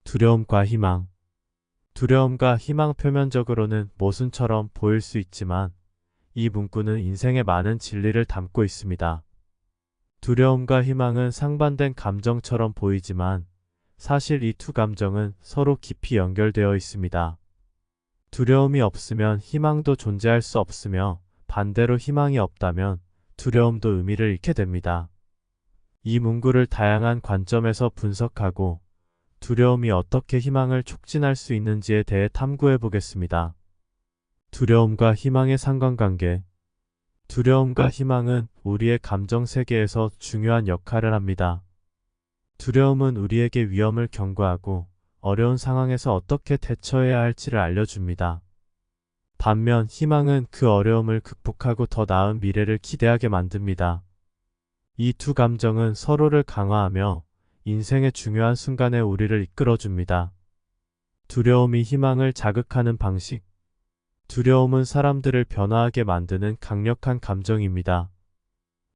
두려움과 희망. 두려움과 희망 표면적으로는 모순처럼 보일 수 있지만 이 문구는 인생의 많은 진리를 담고 있습니다. 두려움과 희망은 상반된 감정처럼 보이지만 사실 이 두 감정은 서로 깊이 연결되어 있습니다. 두려움이 없으면 희망도 존재할 수 없으며 반대로 희망이 없다면 두려움도 의미를 잃게 됩니다. 이 문구를 다양한 관점에서 분석하고 두려움이 어떻게 희망을 촉진할 수 있는지에 대해 탐구해 보겠습니다. 두려움과 희망의 상관관계. 두려움과 희망은 우리의 감정 세계에서 중요한 역할을 합니다. 두려움은 우리에게 위험을 경고하고 어려운 상황에서 어떻게 대처해야 할지를 알려줍니다. 반면 희망은 그 어려움을 극복하고 더 나은 미래를 기대하게 만듭니다. 이 두 감정은 서로를 강화하며 인생의 중요한 순간에 우리를 이끌어줍니다. 두려움이 희망을 자극하는 방식. 두려움은 사람들을 변화하게 만드는 강력한 감정입니다.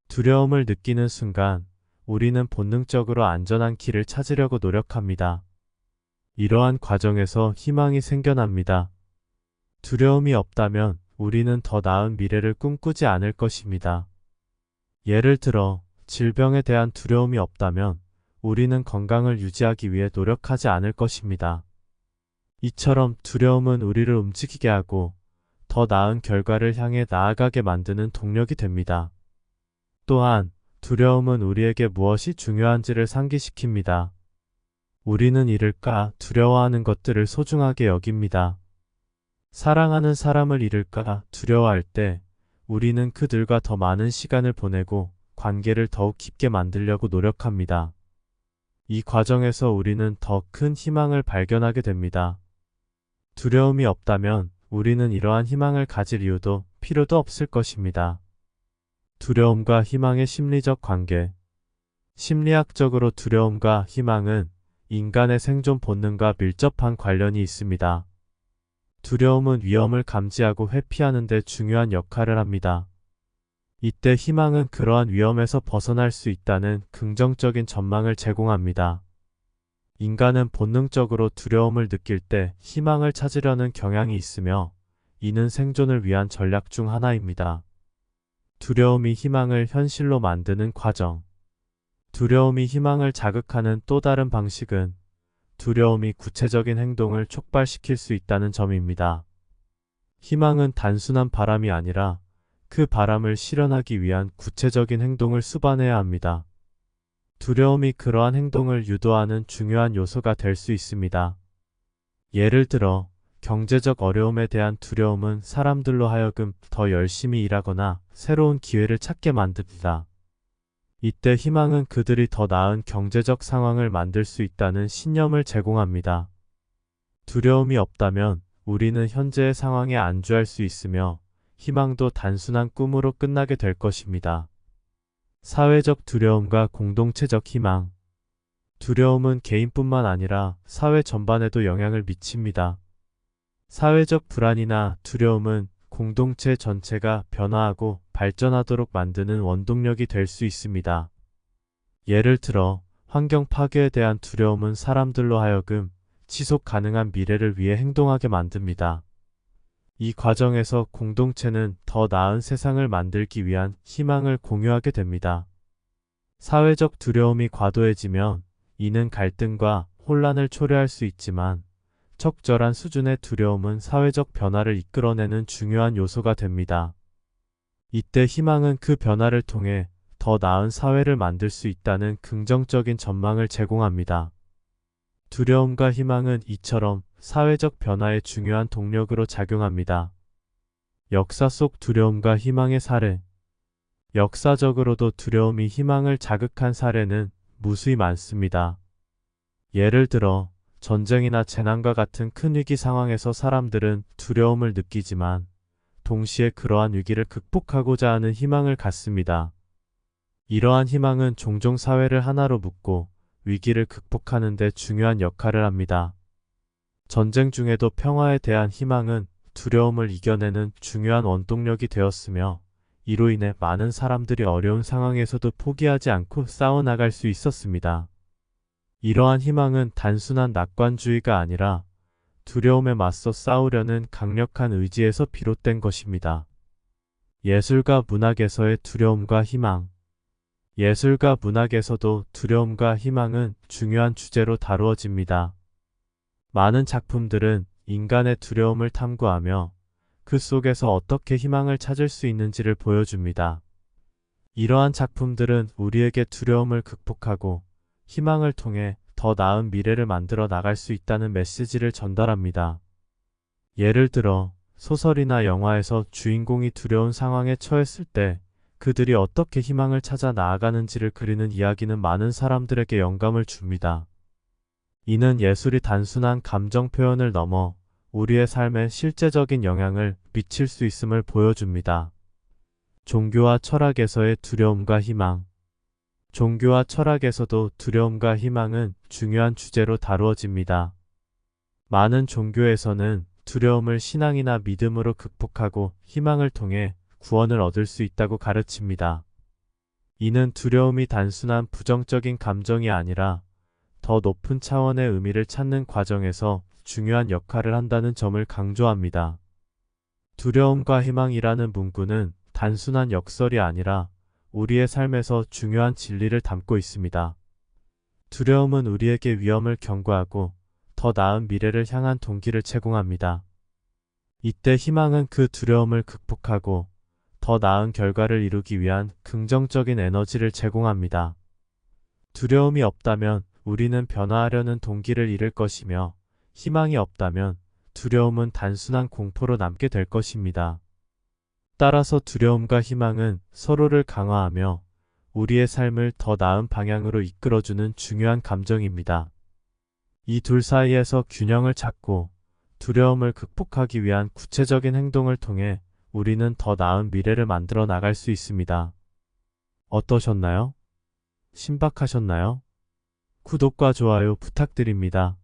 두려움을 느끼는 순간 우리는 본능적으로 안전한 길을 찾으려고 노력합니다. 이러한 과정에서 희망이 생겨납니다. 두려움이 없다면 우리는 더 나은 미래를 꿈꾸지 않을 것입니다. 예를 들어 질병에 대한 두려움이 없다면 우리는 건강을 유지하기 위해 노력하지 않을 것입니다. 이처럼 두려움은 우리를 움직이게 하고 더 나은 결과를 향해 나아가게 만드는 동력이 됩니다. 또한 두려움은 우리에게 무엇이 중요한지를 상기시킵니다. 우리는 잃을까 두려워하는 것들을 소중하게 여깁니다. 사랑하는 사람을 잃을까 두려워할 때 우리는 그들과 더 많은 시간을 보내고 관계를 더욱 깊게 만들려고 노력합니다. 이 과정에서 우리는 더 큰 희망을 발견하게 됩니다. 두려움이 없다면 우리는 이러한 희망을 가질 이유도 필요도 없을 것입니다. 두려움과 희망의 심리적 관계. 심리학적으로 두려움과 희망은 인간의 생존 본능과 밀접한 관련이 있습니다. 두려움은 위험을 감지하고 회피하는 데 중요한 역할을 합니다. 이때 희망은 그러한 위험에서 벗어날 수 있다는 긍정적인 전망을 제공합니다. 인간은 본능적으로 두려움을 느낄 때 희망을 찾으려는 경향이 있으며 이는 생존을 위한 전략 중 하나입니다. 두려움이 희망을 현실로 만드는 과정. 두려움이 희망을 자극하는 또 다른 방식은 두려움이 구체적인 행동을 촉발시킬 수 있다는 점입니다. 희망은 단순한 바람이 아니라 그 바람을 실현하기 위한 구체적인 행동을 수반해야 합니다. 두려움이 그러한 행동을 유도하는 중요한 요소가 될 수 있습니다. 예를 들어 경제적 어려움에 대한 두려움은 사람들로 하여금 더 열심히 일하거나 새로운 기회를 찾게 만듭니다. 이때 희망은 그들이 더 나은 경제적 상황을 만들 수 있다는 신념을 제공합니다. 두려움이 없다면 우리는 현재의 상황에 안주할 수 있으며 희망도 단순한 꿈으로 끝나게 될 것입니다. 사회적 두려움과 공동체적 희망. 두려움은 개인뿐만 아니라 사회 전반에도 영향을 미칩니다. 사회적 불안이나 두려움은 공동체 전체가 변화하고 발전하도록 만드는 원동력이 될 수 있습니다. 예를 들어 환경 파괴에 대한 두려움은 사람들로 하여금 지속 가능한 미래를 위해 행동하게 만듭니다. 이 과정에서 공동체는 더 나은 세상을 만들기 위한 희망을 공유하게 됩니다. 사회적 두려움이 과도해지면 이는 갈등과 혼란을 초래할 수 있지만 적절한 수준의 두려움은 사회적 변화를 이끌어내는 중요한 요소가 됩니다. 이때 희망은 그 변화를 통해 더 나은 사회를 만들 수 있다는 긍정적인 전망을 제공합니다. 두려움과 희망은 이처럼 사회적 변화의 중요한 동력으로 작용합니다. 역사 속 두려움과 희망의 사례. 역사적으로도 두려움이 희망을 자극한 사례는 무수히 많습니다. 예를 들어 전쟁이나 재난과 같은 큰 위기 상황에서 사람들은 두려움을 느끼지만 동시에 그러한 위기를 극복하고자 하는 희망을 갖습니다. 이러한 희망은 종종 사회를 하나로 묶고 위기를 극복하는 데 중요한 역할을 합니다. 전쟁 중에도 평화에 대한 희망은 두려움을 이겨내는 중요한 원동력이 되었으며 이로 인해 많은 사람들이 어려운 상황에서도 포기하지 않고 싸워나갈 수 있었습니다. 이러한 희망은 단순한 낙관주의가 아니라 두려움에 맞서 싸우려는 강력한 의지에서 비롯된 것입니다. 예술과 문학에서의 두려움과 희망. 예술과 문학에서도 두려움과 희망은 중요한 주제로 다루어집니다. 많은 작품들은 인간의 두려움을 탐구하며 그 속에서 어떻게 희망을 찾을 수 있는지를 보여줍니다. 이러한 작품들은 우리에게 두려움을 극복하고 희망을 통해 더 나은 미래를 만들어 나갈 수 있다는 메시지를 전달합니다. 예를 들어 소설이나 영화에서 주인공이 두려운 상황에 처했을 때 그들이 어떻게 희망을 찾아 나아가는지를 그리는 이야기는 많은 사람들에게 영감을 줍니다. 이는 예술이 단순한 감정 표현을 넘어 우리의 삶에 실제적인 영향을 미칠 수 있음을 보여줍니다. 종교와 철학에서의 두려움과 희망. 종교와 철학에서도 두려움과 희망은 중요한 주제로 다루어집니다. 많은 종교에서는 두려움을 신앙이나 믿음으로 극복하고 희망을 통해 구원을 얻을 수 있다고 가르칩니다. 이는 두려움이 단순한 부정적인 감정이 아니라 더 높은 차원의 의미를 찾는 과정에서 중요한 역할을 한다는 점을 강조합니다. 두려움과 희망이라는 문구는 단순한 역설이 아니라 우리의 삶에서 중요한 진리를 담고 있습니다. 두려움은 우리에게 위험을 경고하고 더 나은 미래를 향한 동기를 제공합니다. 이때 희망은 그 두려움을 극복하고 더 나은 결과를 이루기 위한 긍정적인 에너지를 제공합니다. 두려움이 없다면 우리는 변화하려는 동기를 잃을 것이며 희망이 없다면 두려움은 단순한 공포로 남게 될 것입니다. 따라서 두려움과 희망은 서로를 강화하며 우리의 삶을 더 나은 방향으로 이끌어주는 중요한 감정입니다. 이 둘 사이에서 균형을 찾고 두려움을 극복하기 위한 구체적인 행동을 통해 우리는 더 나은 미래를 만들어 나갈 수 있습니다. 어떠셨나요? 신박하셨나요? 구독과 좋아요 부탁드립니다.